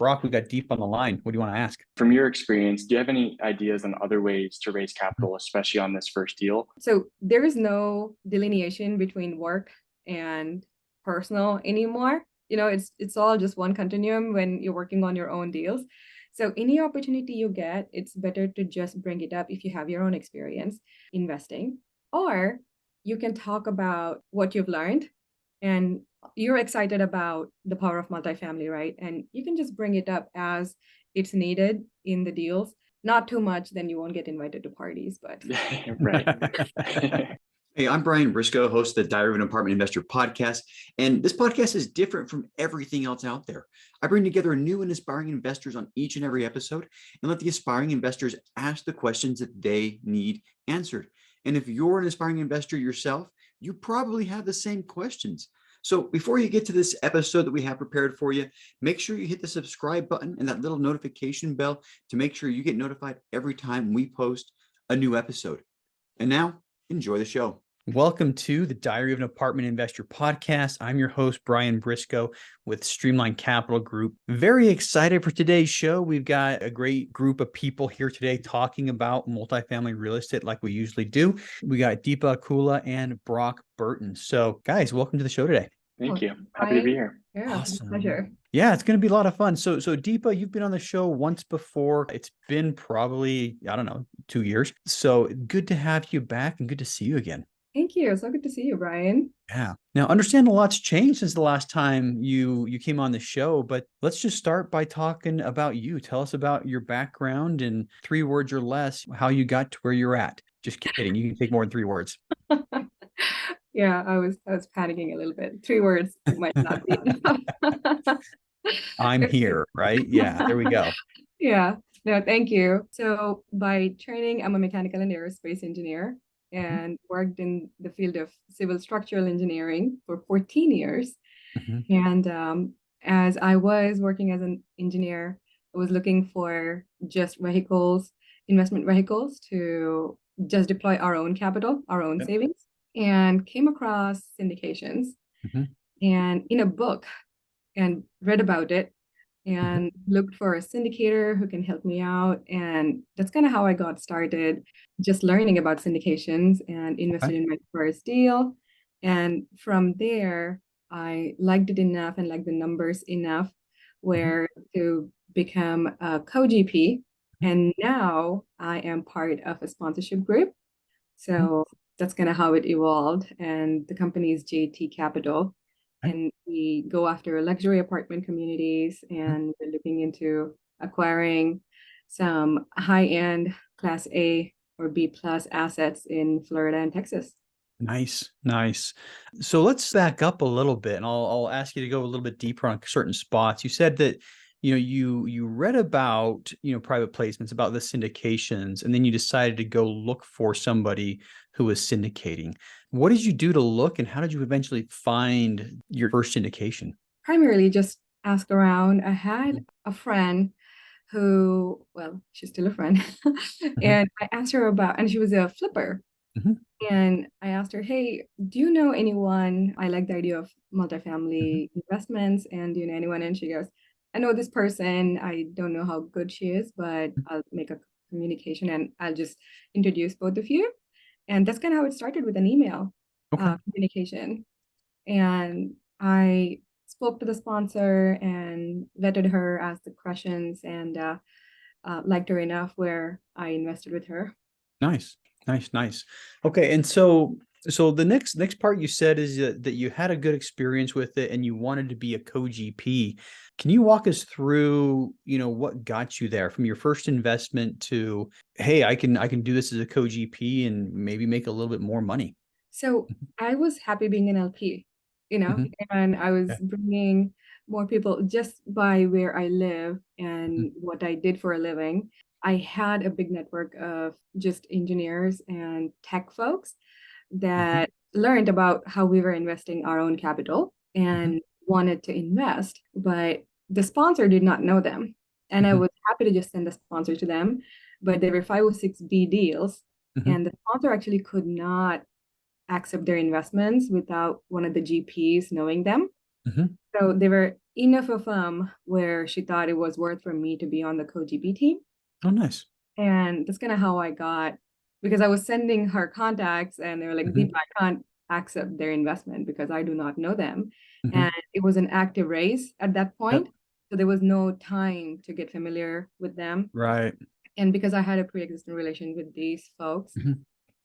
Brock, we got Deep on the line. What do you want to ask? From your experience, do you have any ideas on other ways to raise capital, especially on this first deal? So there is no delineation between work and personal anymore. It's all just one continuum when you're working on your own deals. So any opportunity you get, it's better to just bring it up if you have your own experience investing, or you can talk about what you've learned and you're excited about the power of multifamily, right? And you can just bring it up as it's needed in the deals. Not too much, then you won't get invited to parties, but Right. Hey, I'm Brian Briscoe, host of the Diary of an Apartment Investor podcast. And this podcast is different from everything else out there. I bring together new and aspiring investors on each and every episode and let the aspiring investors ask the questions that they need answered. And if you're an aspiring investor yourself, you probably have the same questions. So before you get to this episode that we have prepared for you, make sure you hit the subscribe button and that little notification bell to make sure you get notified every time we post a new episode. And now, enjoy the show. Welcome to the Diary of an Apartment Investor podcast. I'm your host, Brian Briscoe with Streamline Capital Group. Very excited for today's show. We've got a great group of people here today talking about multifamily real estate like we usually do. We got Deepa Akula and Brock Burton. So guys, welcome to the show today. Thank you. Happy to be here. Yeah, Awesome. pleasure. Yeah, it's going to be a lot of fun. So Deepa, you've been on the show once before. It's been probably, 2 years. So good to have you back and good to see you again. Thank you. So good to see you, Brian. Yeah. Now, understand a lot's changed since the last time you came on the show, but let's just start by talking about you. Tell us about your background in 3 words or less, how you got to where you're at. Just kidding. You can take more than 3 words. Yeah, I was panicking a little bit. 3 words might not be enough. I'm here, right? Yeah, there we go. Yeah. No, thank you. So by training, I'm a mechanical and aerospace engineer and worked in the field of civil structural engineering for 14 years. Mm-hmm. And as I was working as an engineer, I was looking for just investment vehicles to just deploy our own capital, our own savings, and came across syndications and in a book and read about it and looked for a syndicator who can help me out. And that's kind of how I got started, just learning about syndications and invested in my first deal. And from there, I liked it enough and liked the numbers enough where to become a co-GP. And now I am part of a sponsorship group. So that's kind of how it evolved. And the company is JT Capital. And we go after luxury apartment communities, and we're looking into acquiring some high-end Class A or B plus assets in Florida and Texas. Nice. So let's back up a little bit, and I'll ask you to go a little bit deeper on certain spots. You said that you read about private placements, about the syndications, and then you decided to go look for somebody who was syndicating. What did you do to look, and how did you eventually find your first syndication? Primarily just ask around. I had a friend who, well, she's still a friend, and I asked her and she was a flipper. And I asked her, hey, do you know anyone? I like the idea of multifamily investments, and do you know anyone? And she goes, I know this person. I don't know how good she is, but I'll make a communication and I'll just introduce both of you. And that's kind of how it started, with an email communication. And I spoke to the sponsor and vetted her, asked the questions, and liked her enough where I invested with her. Nice. Okay, and so the next part you said is that you had a good experience with it and you wanted to be a co-GP. Can you walk us through, what got you there from your first investment to, hey, I can do this as a co-GP and maybe make a little bit more money? So I was happy being an LP, and I was bringing more people just by where I live and what I did for a living. I had a big network of just engineers and tech folks that learned about how we were investing our own capital and wanted to invest, but the sponsor did not know them. And I was happy to just send the sponsor to them, but there were 506B deals, and the sponsor actually could not accept their investments without one of the GPs knowing them. So they were enough of where she thought it was worth for me to be on the co-GP team. Oh, nice. And that's kind of how I got, because I was sending her contacts and they were like, Deepa, I can't accept their investment because I do not know them. And it was an active race at that point. Yep. So there was no time to get familiar with them. Right. And because I had a pre-existing relation with these folks,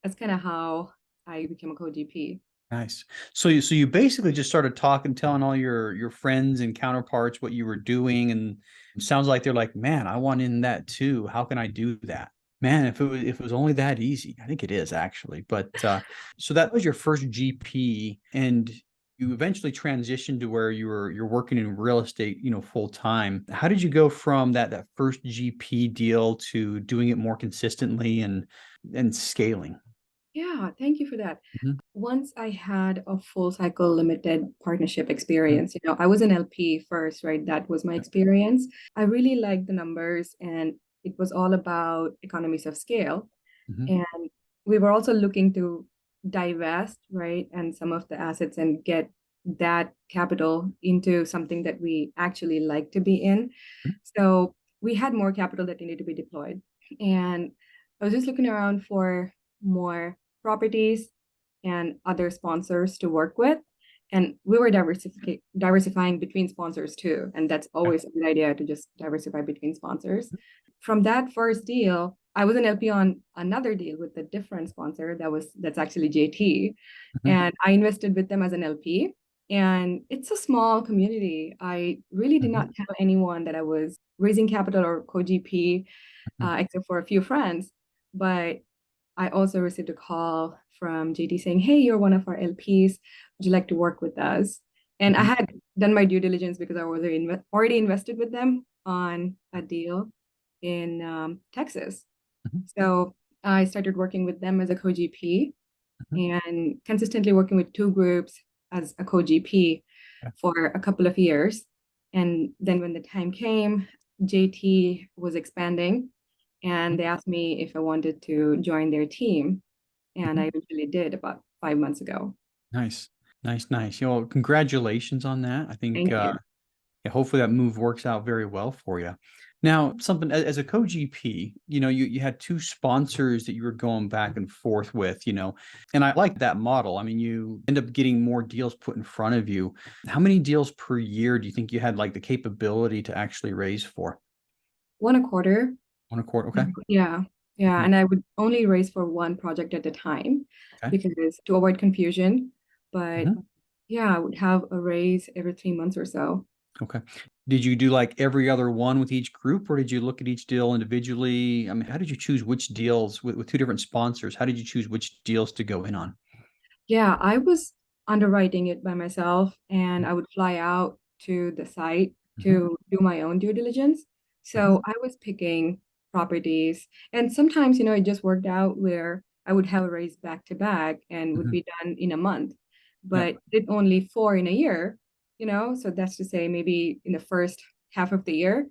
that's kind of how I became a co-GP. Nice. So you basically just started telling all your friends and counterparts what you were doing, and it sounds like they're like, man, I want in that too. How can I do that? Man, if it was only that easy. I think it is actually. But so that was your first GP, and you eventually transitioned to where you're working in real estate, full time. How did you go from that first GP deal to doing it more consistently and scaling? Yeah, thank you for that. Mhm. Once I had a full cycle limited partnership experience, I was an LP first, right? That was my experience. I really liked the numbers and it was all about economies of scale. Mhm. And we were also looking to divest, right? And some of the assets and get that capital into something that we actually like to be in. So we had more capital that needed to be deployed. And I was just looking around for more properties and other sponsors to work with. And we were diversifying between sponsors too. And that's always a good idea to just diversify between sponsors. From that first deal, I was an LP on another deal with a different sponsor that's actually JT. And I invested with them as an LP. And it's a small community. I really did not have anyone that I was raising capital or co-GP, except for a few friends. But I also received a call from JT saying, hey, you're one of our LPs. Would you like to work with us? And I had done my due diligence because I was already invested with them on a deal in Texas. So I started working with them as a co-GP and consistently working with two groups as a co-GP for a couple of years. And then when the time came, JT was expanding and they asked me if I wanted to join their team. And I eventually did about 5 months ago. Nice, nice, nice. Congratulations on that. I think Thank you. yeah, hopefully that move works out very well for you. Now, something as a co-GP, you had two sponsors that you were going back and forth with, and I like that model. I mean, you end up getting more deals put in front of you. How many deals per year do you think you had like the capability to actually raise for? One a quarter. 1 a quarter. Okay. Yeah. Yeah. Mhm. And I would only raise for one project at a time Okay. because to avoid confusion. But Mhm. yeah, I would have a raise every 3 months or so. Okay. Did you do like every other one with each group, or did you look at each deal individually? I mean, how did you choose which deals with two different sponsors? How did you choose which deals to go in on? Yeah, I was underwriting it by myself and I would fly out to the site Mhm. to do my own due diligence. Mhm. So I was picking properties and sometimes, it just worked out where I would have a raise back to back and would Mhm. be done in a month, Yep. but did only four in a year, so that's to say maybe in the first half of the year,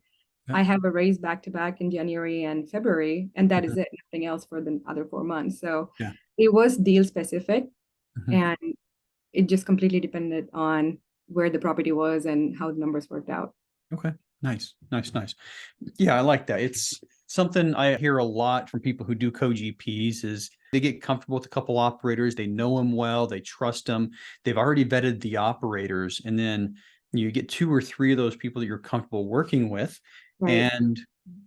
Yep. I have a raise back to back in January and February, and that is Mhm. it, nothing else for the other 4 months. So Yeah. it was deal specific. Mhm. And it just completely depended on where the property was and how the numbers worked out. Okay. Nice. Nice. Nice. Yeah, I like that. It's something I hear a lot from people who do co-GPs is they get comfortable with a couple operators. They know them well. They trust them. They've already vetted the operators. And then you get two or three of those people that you're comfortable working with. Right. And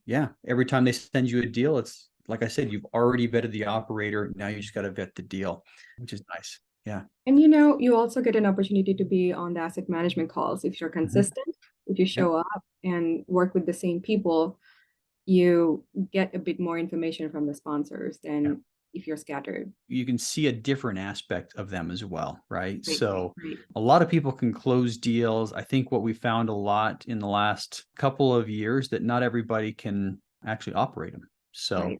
yeah, every time they send you a deal, it's like I said, you've already vetted the operator. Now you just got to vet the deal, which is nice. Yeah. And you also get an opportunity to be on the asset management calls if you're Mhm. consistent, if you Yep. show up and work with the same people, you get a bit more information from the sponsors Yeah. than if you're scattered. You can see a different aspect of them as well, right? Right. So Right. a lot of people can close deals. I think what we found a lot in the last couple of years that not everybody can actually operate them. So Right.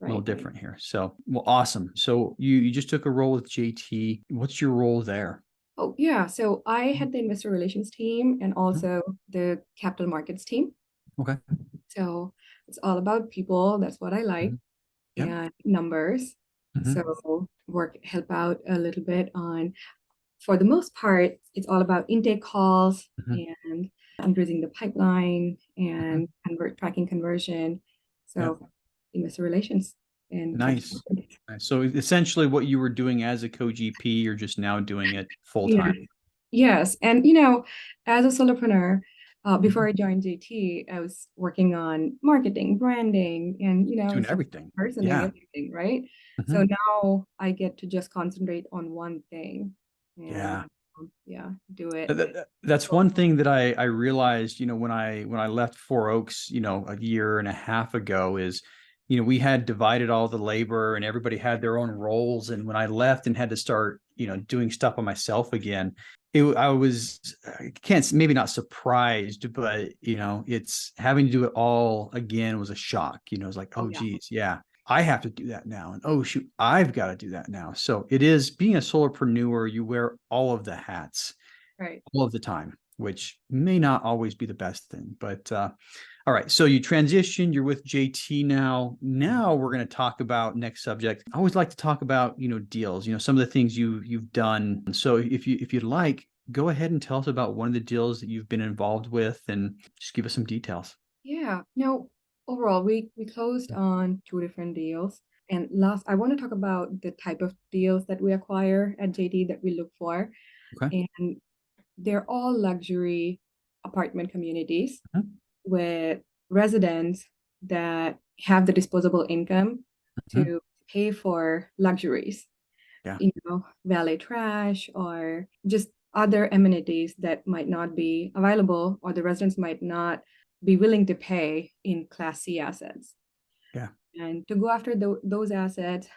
a little Right. different here. So well, awesome. So you just took a role with JT. What's your role there? Oh, yeah. So I had the investor relations team and Mhm. also the capital markets team. Okay. So it's all about people. That's what I like. Mhm. Yep. And numbers. Mhm. So help out a little bit on, for the most part, it's all about intake calls Mhm. and increasing the pipeline and tracking conversion. So investor relations and Nice. So essentially what you were doing as a co-GP, you're just now doing it full time. Yes. And, as a solopreneur, before I joined JT, I was working on marketing, branding, and, Doing everything. personally everything, right? So now I get to just concentrate on one thing. And, do it. That's one thing that I realized, when I left Four Oaks, a year and a half ago is, we had divided all the labor and everybody had their own roles. And when I left and had to start, doing stuff by myself again, I can't, maybe not surprised, but, it's having to do it all again was a shock. It's like, oh, geez, I have to do that now. And oh, shoot, I've got to do that now. So it is being a solopreneur, you wear all of the hats all of the time, which may not always be the best thing. But all right. So you transitioned, you're with JT now. Now we're going to talk about next subject. I always like to talk about, deals, some of the things you've done. So if you'd like, go ahead and tell us about one of the deals that you've been involved with and just give us some details. Yeah. No, overall, we closed on 2 different deals. And last, I want to talk about the type of deals that we acquire at JT that we look for. Okay. And they're all luxury apartment communities with residents that have the disposable income to pay for luxuries. Valet trash or just other amenities that might not be available or the residents might not be willing to pay in Class C assets. And to go after those assets,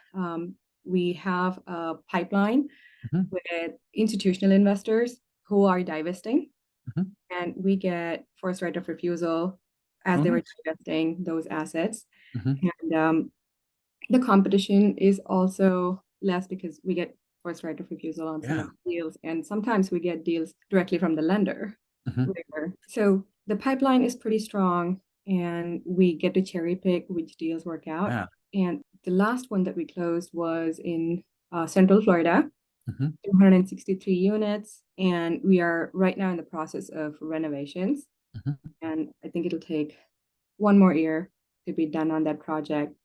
we have a pipeline with institutional investors who are divesting, and we get first right of refusal as they were divesting those assets. And the competition is also less because we get first right of refusal on some of the deals, and sometimes we get deals directly from the lender. So the pipeline is pretty strong, and we get to cherry pick which deals work out. And the last one that we closed was in Central Florida, 263 units, and we are right now in the process of renovations. And I think it'll take 1 more year to be done on that project.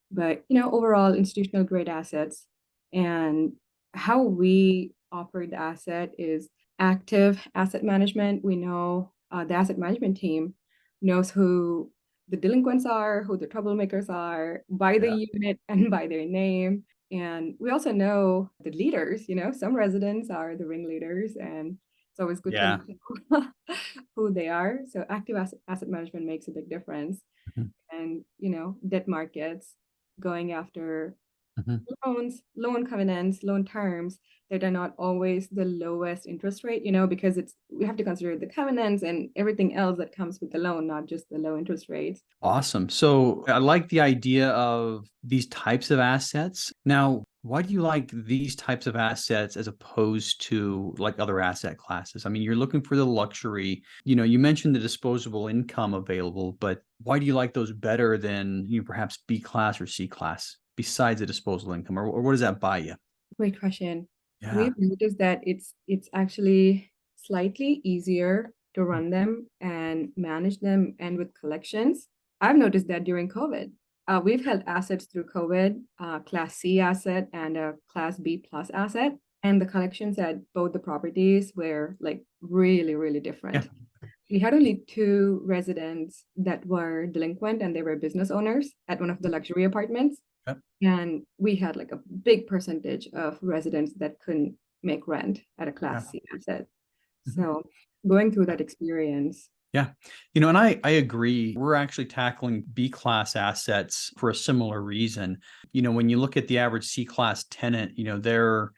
But, overall institutional grade assets, and how we operate the asset is active asset management. We know the asset management team knows who the delinquents are, who the troublemakers are, by the unit and by their name. And we also know the leaders, some residents are the ringleaders, and it's always good to know who they are. So active asset management makes a big difference. And, debt markets, going after loans, loan covenants, loan terms that are not always the lowest interest rate, because we have to consider the covenants and everything else that comes with the loan, not just the low interest rates. Awesome. So I like the idea of these types of assets. Now, why do you like these types of assets as opposed to like other asset classes? I mean, you're looking for the luxury, you mentioned the disposable income available, but why do you like those better than perhaps B class or C class besides the disposable income, or what does that buy you? Great question. We've noticed that it's actually slightly easier to run them and manage them, and with collections. I've noticed that during COVID. We've held assets through COVID, Class C asset and a Class B plus asset, and the collections at both the properties were like really, really different. We had only 2 residents that were delinquent, and they were business owners at one of the luxury apartments. And we had like a big percentage of residents that couldn't make rent at a Class C asset. So going through that experience. And I agree. We're actually tackling B class assets for a similar reason. When you look at the average C class tenant, they're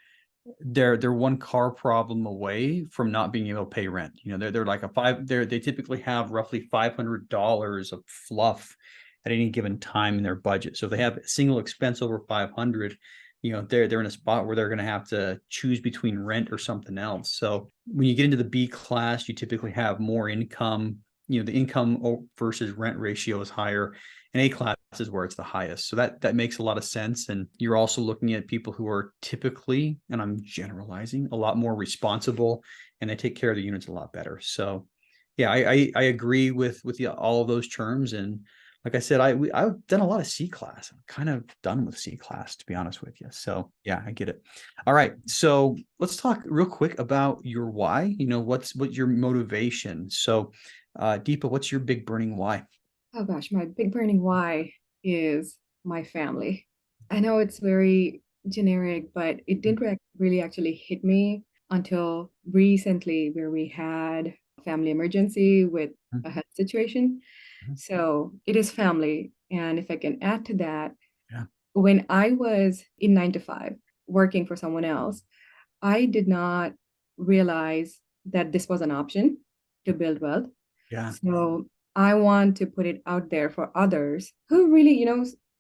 one car problem away from not being able to pay rent. They're like they typically have roughly $500 of fluff at any given time in their budget. So if they have a single expense over 500, they're in a spot where they're going to have to choose between rent or something else. So when you get into the B class, you typically have more income. The income versus rent ratio is higher, and A class is where it's the highest. So that makes a lot of sense. And you're also looking at people who are typically, and I'm generalizing, a lot more responsible, and they take care of the units a lot better. So Yeah, I agree with all of those terms. And like I said, I've done a lot of C class. I'm kind of done with C class, to be honest with you. So yeah, I get it. All right. So let's talk real quick about your why. What's your motivation? So Deepa, what's your big burning why? Oh gosh, my big burning why is my family. I know it's very generic, but it didn't really actually hit me until recently, where we had a family emergency with a health situation. Mhm. So it is family. And if I can add to that, Yeah. when I was in 9 to 5 working for someone else, I did not realize that this was an option to build wealth. Yeah. So I want to put it out there for others who really,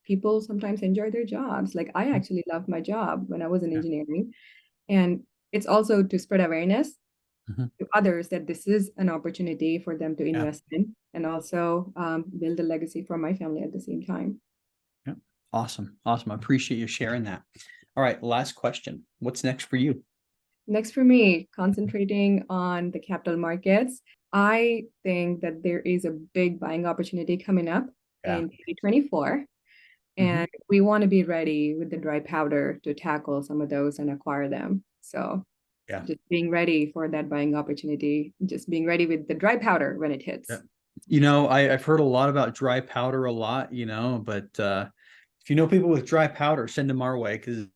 people sometimes enjoy their jobs. Like I actually loved my job when I was in Yeah. engineering. And it's also to spread awareness Mhm. to others that this is an opportunity for them to Yeah. invest in, and also build a legacy for my family at the same time. Yeah. Awesome. Awesome. I appreciate you sharing that. All right. Last question. What's next for you? Next for me, concentrating on the capital markets. I think that there is a big buying opportunity coming up Yeah. in 2024. And we want to be ready with the dry powder to tackle some of those and acquire them. So Yeah. just being ready for that buying opportunity, just being ready with the dry powder when it hits. Yeah. I've heard a lot about dry powder a lot, but if you know people with dry powder, send them our way, because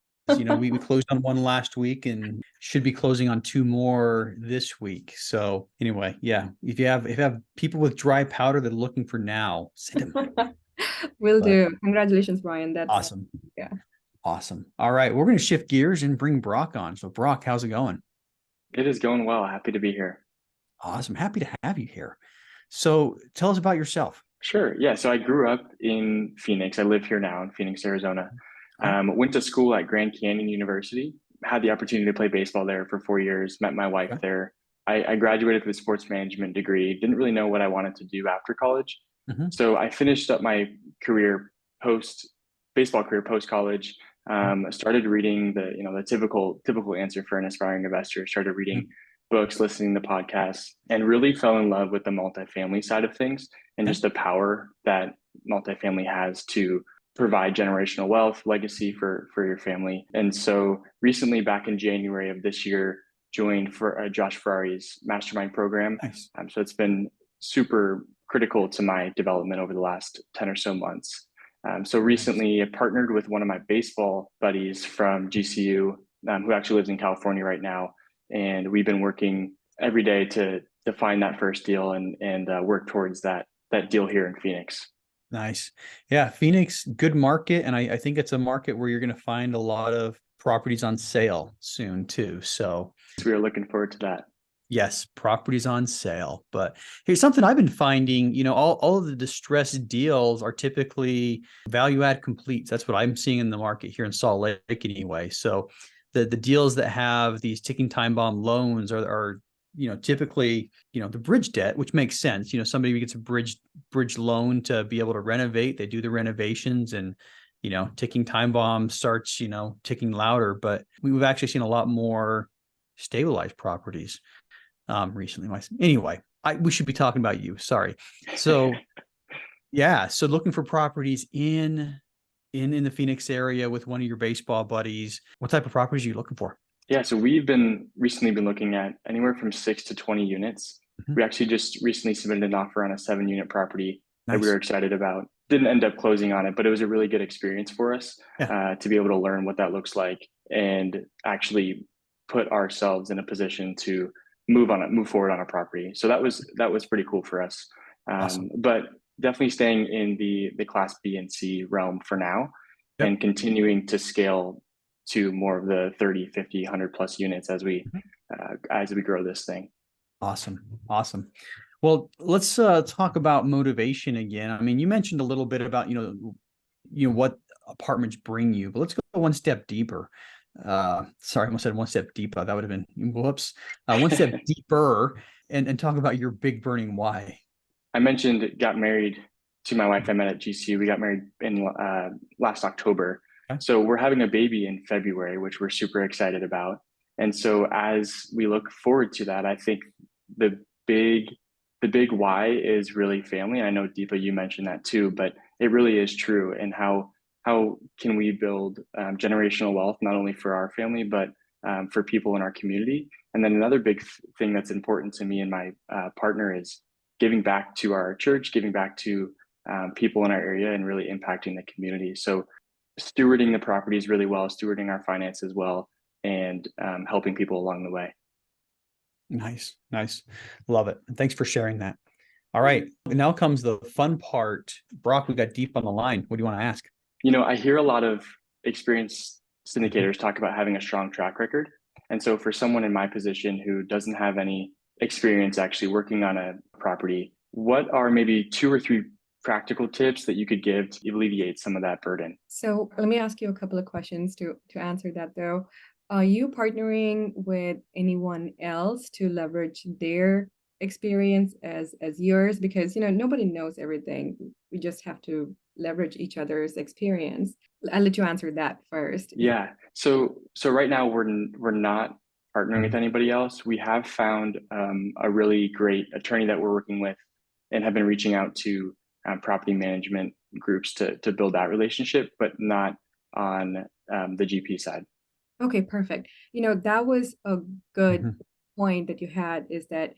we closed on one last week and should be closing on two more this week. So anyway, yeah, if you have people with dry powder that are looking for now, send them. Will But do. Congratulations, Brian. That's awesome. yeah. Awesome. All right, we're going to shift gears and bring Brock on. So Brock, how's it going? It is going well. Happy to be here. Awesome. Happy to have you here. So tell us about yourself. Sure. Yeah. So I grew up in Phoenix. I live here now in Phoenix, Arizona. Okay. Went to school at Grand Canyon University. Had the opportunity to play baseball there for 4 years. Met my wife Okay. there. I graduated with a sports management degree. Didn't really know what I wanted to do after college. Mhm. So I finished up my career post baseball career post college. Started reading the typical answer for an aspiring investor. Started reading Mhm. books, listening to podcasts, and really fell in love with the multifamily side of things and Okay. just the power that multifamily has to provide generational wealth, legacy for your family. And so recently, back in January of this year, joined for Josh Ferrari's mastermind program. Nice. So it's been super critical to my development over the last 10 or so months. So Nice. recently, I partnered with one of my baseball buddies from GCU, who actually lives in California right now, and we've been working every day to find that first deal and work towards that deal here in Phoenix. Nice. Yeah, Phoenix, good market. And I think it's a market where you're going to find a lot of properties on sale soon too. So So we are looking forward to that. yes, properties on sale. But here's something I've been finding, all of the distressed deals are typically value add completes. That's what I'm seeing in the market here in Salt Lake anyway. So the deals that have these ticking time bomb loans are typically, the bridge debt, which makes sense. Somebody gets a bridge loan to be able to renovate, they do the renovations, and ticking time bomb starts, ticking louder. But we've actually seen a lot more stabilized properties recently. Anyway, we should be talking about you. Sorry. So yeah, so looking for properties in the Phoenix area with one of your baseball buddies. What type of properties are you looking for? Yeah, so we've been recently been looking at anywhere from 6 to 20 units. Mhm. We actually just recently submitted an offer on a 7 unit property that we Nice. were excited about. Didn't end up closing on it, but it was a really good experience for us Yeah. to be able to learn what that looks like and actually put ourselves in a position to move forward on a property. So that was pretty cool for us. Awesome. But definitely staying in the class B and C realm for now Yep. and continuing to scale to more of the 30, 50, 100 plus units Mhm. as we grow this thing. Awesome. Awesome. Well, let's talk about motivation again. I mean, you mentioned a little bit about, what apartments bring you, but let's go one step deeper. Sorry, I almost said one step deeper. That would have been whoops. One step deeper and talk about your big burning why. I mentioned got married to my wife I met at GCU. We got married in last October. Okay. So we're having a baby in February, which we're super excited about. And so as we look forward to that, I think the big the big why is really family. I know Deepa, you mentioned that too, but it really is true. And how can we build generational wealth not only for our family but for people in our community? And then another big thing that's important to me and my partner is giving back to our church, giving back to people in our area, and really impacting the community. So stewarding the properties really well, stewarding our finances well, and helping people along the way. Nice. Love it. And thanks for sharing that. All right. Now comes the fun part. Brock, we got Deep on the line. What do you want to ask? I hear a lot of experienced syndicators talk about having a strong track record. And so for someone in my position who doesn't have any experience actually working on a property, what are maybe 2 or 3 practical tips that you could give to alleviate some of that burden? So let me ask you a couple of questions to answer that though. Are you partnering with anyone else to leverage their experience as yours? Because nobody knows everything. We just have to leverage each other's experience. I'll let you answer that first. Yeah. So right now we're not partnering with anybody else. We have found a really great attorney that we're working with, and have been reaching out to property management groups to build that relationship, but not on the GP side. Okay, perfect. That was a good point that you had, is that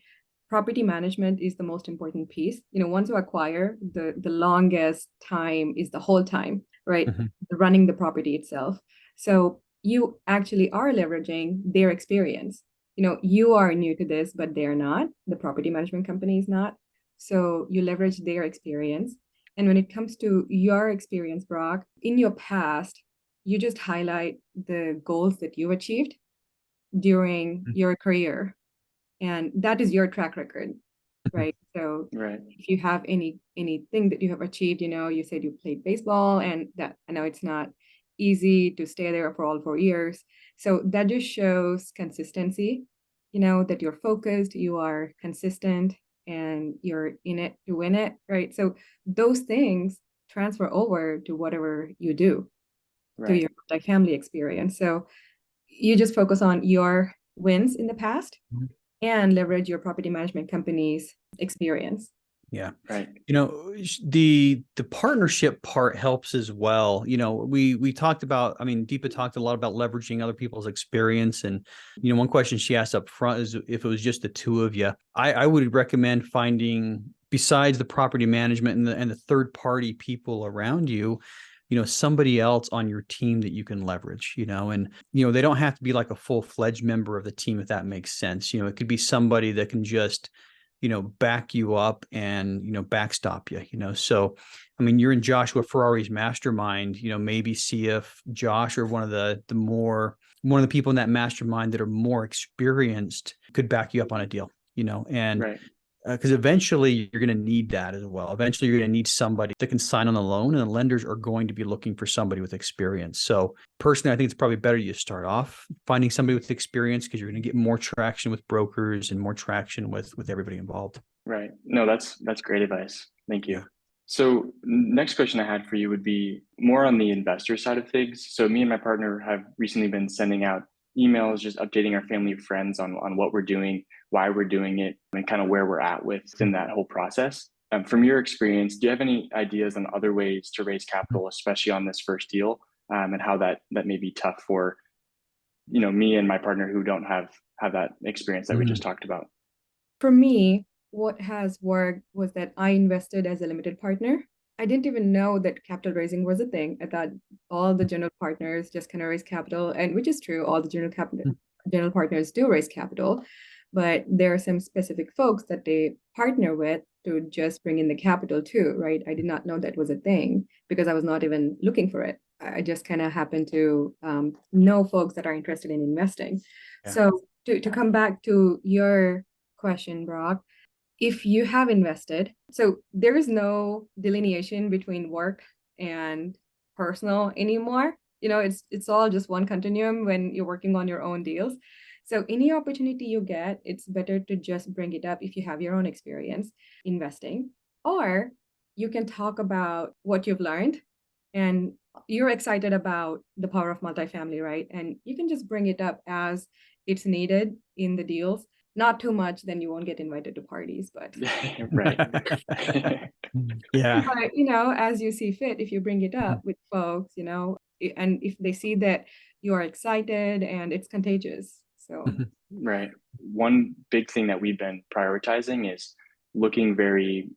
property management is the most important piece. Once you acquire, the longest time is the whole time, right? Running the property itself. So you actually are leveraging their experience. You are new to this, but they're not. The property management company is not. So you leverage their experience. And when it comes to your experience, Brock, in your past, you just highlight the goals that you achieved during your career. And that is your track record, right? So Right. if you have anything that you have achieved, you said you played baseball, and that I know it's not easy to stay there for all 4 years. So that just shows consistency, that you're focused, you are consistent, and you're in it to win it, right? So those things transfer over to whatever you do, to your family experience. So you just focus on your wins in the past and leverage your property management company's experience. Yeah. Right. The partnership part helps as well. We talked about, Deepa talked a lot about leveraging other people's experience. And, one question she asked up front is if it was just the two of you. I would recommend finding, besides the property management and the third party people around you, somebody else on your team that you can leverage, and, they don't have to be like a full-fledged member of the team, if that makes sense. It could be somebody that can just, back you up and, backstop you, So, you're in Joshua Ferrari's mastermind, maybe see if Josh or one of the people in that mastermind that are more experienced could back you up on a deal, and Right. because eventually you're going to need that as well. Eventually you're going to need somebody that can sign on the loan, and the lenders are going to be looking for somebody with experience. So personally, I think it's probably better you start off finding somebody with experience, because you're going to get more traction with brokers and more traction with everybody involved. Right. No, that's great advice. Thank you. Yeah. So next question I had for you would be more on the investor side of things. So me and my partner have recently been sending out emails, just updating our family and friends on what we're doing, why we're doing it, and kind of where we're at within that whole process. From your experience, do you have any ideas on other ways to raise capital, especially on this first deal, and how that may be tough for, me and my partner who don't have that experience that we just talked about? For me, what has worked was that I invested as a limited partner. I didn't even know that capital raising was a thing. I thought all the general partners just kind of raise capital, and which is true, all the general partners do raise capital, but there are some specific folks that they partner with to just bring in the capital too, right? I did not know that was a thing because I was not even looking for it. I just kind of happened to know folks that are interested in investing. Yeah. So to come back to your question, Brock, if you have invested, so there is no delineation between work and personal anymore. It's all just one continuum when you're working on your own deals. So any opportunity you get, it's better to just bring it up if you have your own experience investing, or you can talk about what you've learned and you're excited about the power of multifamily, right? And you can just bring it up as it's needed in the deals. not too much, then you won't get invited to parties, but Right. Yeah. but as you see fit, if you bring it up with folks, and if they see that you are excited and it's contagious. So Right. One big thing that we've been prioritizing is looking very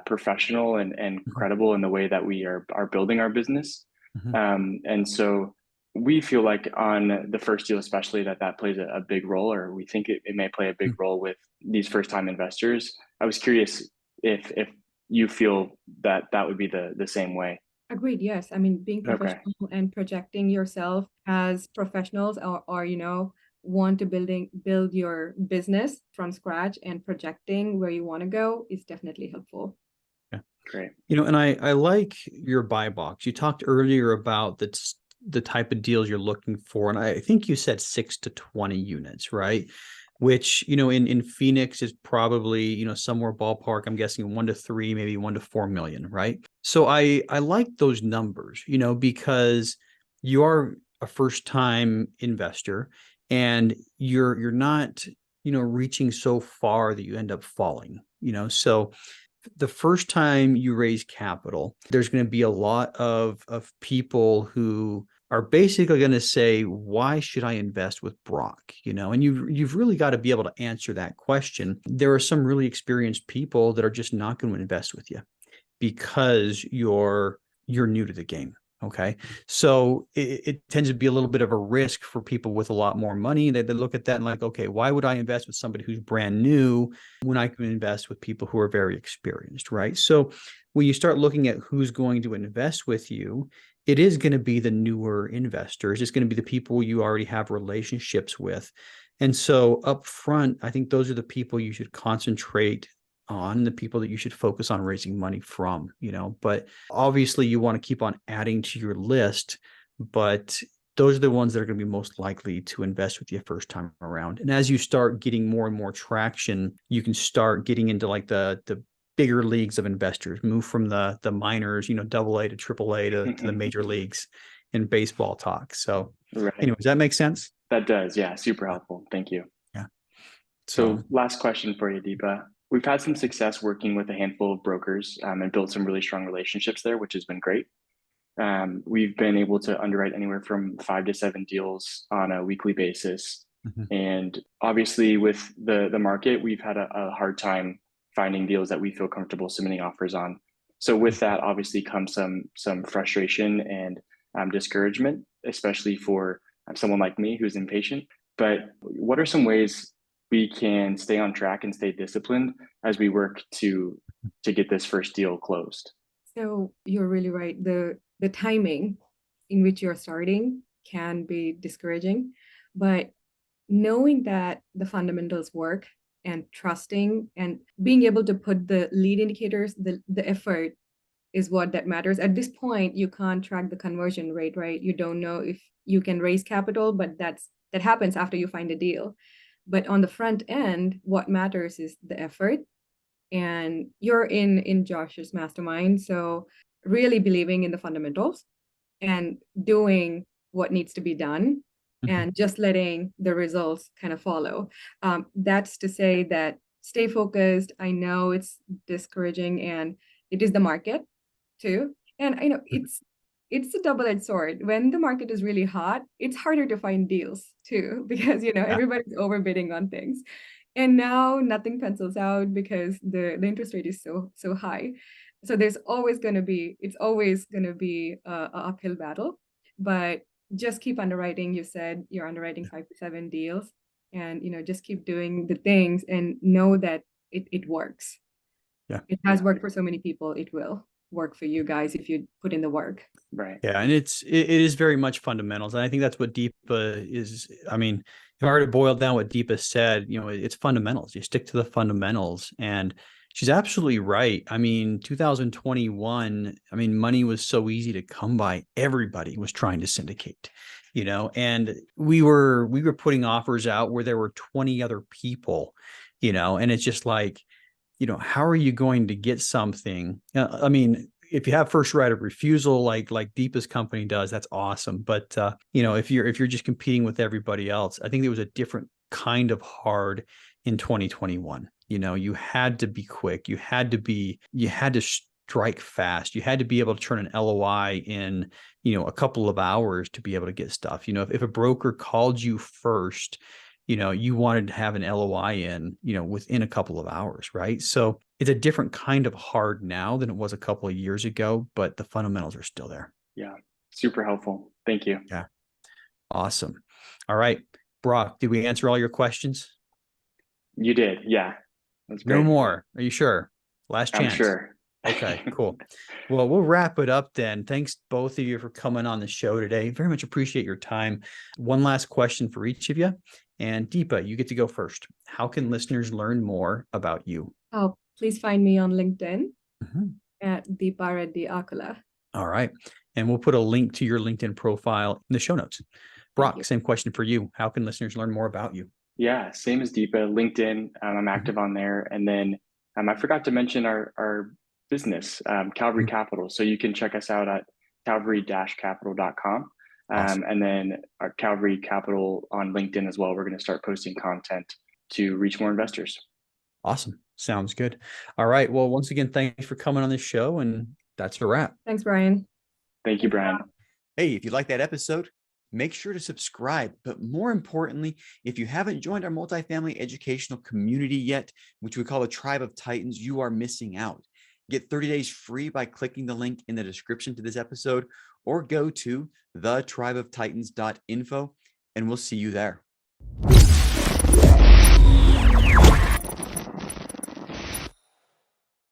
professional and credible in the way that we are building our business. And so we feel like on the first deal, especially that plays a big role, or we think it may play a big role with these first time investors. I was curious if you feel that would be the same way. agreed, yes. I mean, being Okay. professional and projecting yourself as professionals, or want to build your business from scratch, and projecting where you want to go is definitely helpful. Great. And I like your buy box. You talked earlier about the type of deals you're looking for, and I think you said 6 to 20 units, right? Which, in Phoenix is probably, somewhere ballpark, I'm guessing 1 to 3, maybe 1 to 4 million, right? So I like those numbers, because you are a first time investor and you're not, reaching so far that you end up falling, so the first time you raise capital, there's going to be a lot of people who are basically going to say, why should I invest with Brock? And you've really got to be able to answer that question. There are some really experienced people that are just not going to invest with you because you're new to the game. Okay. So it tends to be a little bit of a risk for people with a lot more money. They look at that and like, okay, why would I invest with somebody who's brand new when I can invest with people who are very experienced, right? So when you start looking at who's going to invest with you, it is going to be the newer investors. It's going to be the people you already have relationships with. And so up front, I think those are the people you should concentrate on, the people that you should focus on raising money from, but obviously you want to keep on adding to your list, but those are the ones that are going to be most likely to invest with you first time around. And as you start getting more and more traction, you can start getting into like the bigger leagues of investors, move from the minors, double A to triple A to the major leagues in baseball talk. So Right. anyway, does that make sense? That does. Yeah. Super helpful. Thank you. Yeah. So last question for you, Deepa. We've had some success working with a handful of brokers and built some really strong relationships there, which has been great. We've been able to underwrite anywhere from 5 to 7 deals on a weekly basis. And obviously with the market, we've had a hard time finding deals that we feel comfortable submitting offers on. So with that, obviously comes some frustration and discouragement, especially for someone like me who's impatient. But what are some ways we can stay on track and stay disciplined as we work to get this first deal closed? So you're really right. The timing in which you're starting can be discouraging, but knowing that the fundamentals work and trusting and being able to put the lead indicators, the effort is what that matters. At this point, you can't track the conversion rate, right? You don't know if you can raise capital, but that happens after you find a deal. But on the front end, what matters is the effort. And you're in Josh's mastermind, so really believing in the fundamentals and doing what needs to be done and just letting the results kind of follow. That's to say that stay focused. I know it's discouraging and it is the market too. And I know it's a double-edged sword. When the market is really hot, it's harder to find deals too, because everybody's overbidding on things. And now nothing pencils out because the interest rate is so high. So it's always going to be a uphill battle. But just keep underwriting. You said you're underwriting 5 to 7 deals, and just keep doing the things and know that it works. Yeah, it has worked for so many people. It will work for you guys if you put in the work. Right. Yeah, and it is very much fundamentals, and I think that's what Deepa is. I mean, if I were to boil down what Deepa said, it's fundamentals. You stick to the fundamentals, and she's absolutely right. I mean, 2021, money was so easy to come by. Everybody was trying to syndicate, and we were putting offers out where there were 20 other people, and it's just like, how are you going to get something? If you have first right of refusal, like Deepa's company does, that's awesome. But if you're just competing with everybody else, I think there was a different kind of hard in 2021. You had to be quick. You had to strike fast. You had to be able to turn an LOI in, a couple of hours to be able to get stuff. If a broker called you first, you wanted to have an LOI in, within a couple of hours, right? So it's a different kind of hard now than it was a couple of years ago, but the fundamentals are still there. Yeah. Super helpful. Thank you. Yeah. Awesome. All right. Brock, did we answer all your questions? You did. Yeah. That's great. No more. Are you sure? Last chance. I'm sure. Okay, cool. Well, we'll wrap it up then. Thanks both of you for coming on the show today. Very much appreciate your time. One last question for each of you. And Deepa, you get to go first. How can listeners learn more about you? Oh, please find me on LinkedIn Mm-hmm. at Deepareddy Akula. All right. And we'll put a link to your LinkedIn profile in the show notes. Brock, same question for you. How can listeners learn more about you? Yeah, same as Deepa. LinkedIn, I'm active on there. And then I forgot to mention our business, Calvary Capital. So you can check us out at calvary-capital.com. Awesome. And then our Calvary Capital on LinkedIn as well. We're going to start posting content to reach more investors. Awesome. Sounds good. All right. Well, once again, thanks for coming on this show. And that's a wrap. Thanks, Brian. Thank you, Brian. Hey, if you like that episode, make sure to subscribe. But more importantly, if you haven't joined our multifamily educational community yet, which we call the Tribe of Titans, you are missing out. Get 30 days free by clicking the link in the description to this episode, or go to thetribeoftitans.info, and we'll see you there.